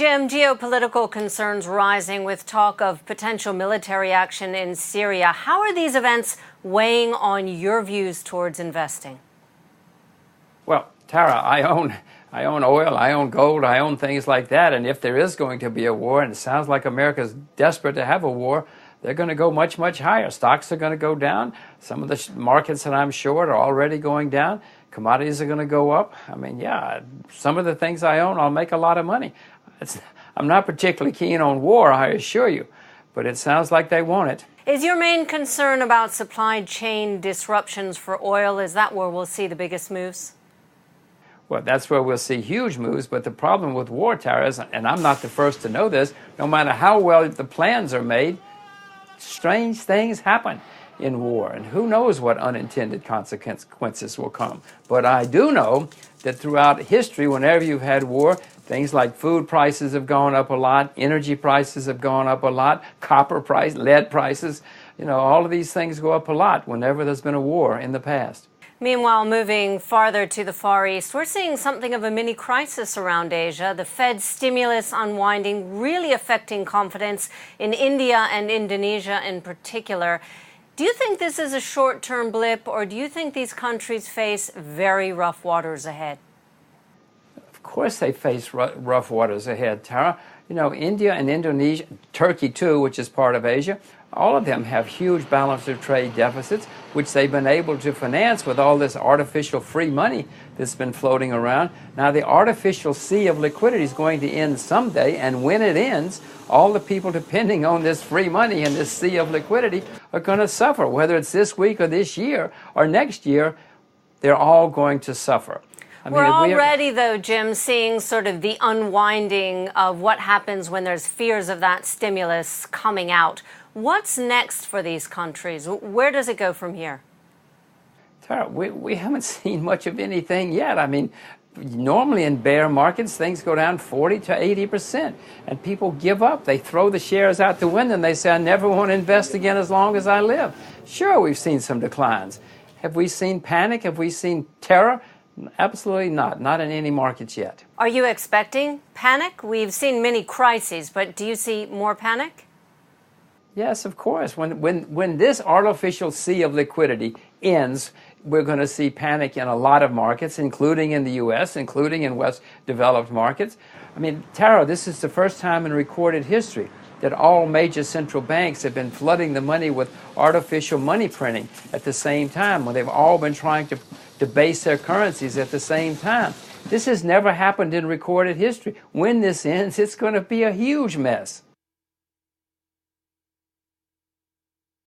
Jim, geopolitical concerns rising with talk of potential military action in Syria. How are these events weighing on your views towards investing? Well, Tara, I own oil, I own gold, I own things like that. And if there is going to be a war, and it sounds like America's desperate to have a war, they're going to go much, much higher. Stocks are going to go down. Some of the markets that I'm short are already going down. Commodities are going to go up. I mean, yeah, some of the things I own, I'll make a lot of money. I'm not particularly keen on war, I assure you, but it sounds like they want it. Is your main concern about supply chain disruptions for oil? Is that where we'll see the biggest moves? Well, that's where we'll see huge moves, but the problem with war, Tara, is, and I'm not the first to know this, no matter how well the plans are made, strange things happen in war, and who knows what unintended consequences will come. But I do know that throughout history, whenever you've had war, things like food prices have gone up a lot, energy prices have gone up a lot, copper price, lead prices, all of these things go up a lot whenever there's been a war in the past. Meanwhile, moving farther to the Far East, we're seeing something of a mini crisis around Asia. The Fed stimulus unwinding really affecting confidence in India and Indonesia in particular. Do you think this is a short-term blip, or do you think these countries face very rough waters ahead? Of course they face rough waters ahead, Tara. India and Indonesia, Turkey too, which is part of Asia, all of them have huge balance of trade deficits, which they've been able to finance with all this artificial free money that's been floating around. Now, the artificial sea of liquidity is going to end someday, and when it ends, all the people depending on this free money and this sea of liquidity are going to suffer. Whether it's this week or this year or next year, they're all going to suffer. We're already, though, Jim, seeing sort of the unwinding of what happens when there's fears of that stimulus coming out. What's next for these countries? Where does it go from here? Tara, we haven't seen much of anything yet. I mean, normally in bear markets, things go down 40 to 80%, and people give up. They throw the shares out the window, and they say, I never want to invest again as long as I live. Sure, we've seen some declines. Have we seen panic? Have we seen terror? Absolutely not. Not in any markets yet. Are you expecting panic? We've seen many crises, but do you see more panic? Yes, of course. When this artificial sea of liquidity ends, we're going to see panic in a lot of markets, including in the U.S., including in West developed markets. I mean, Tara, this is the first time in recorded history that all major central banks have been flooding the money with artificial money printing at the same time, when they've all been trying to debase their currencies at the same time. This has never happened in recorded history. When this ends, it's going to be a huge mess.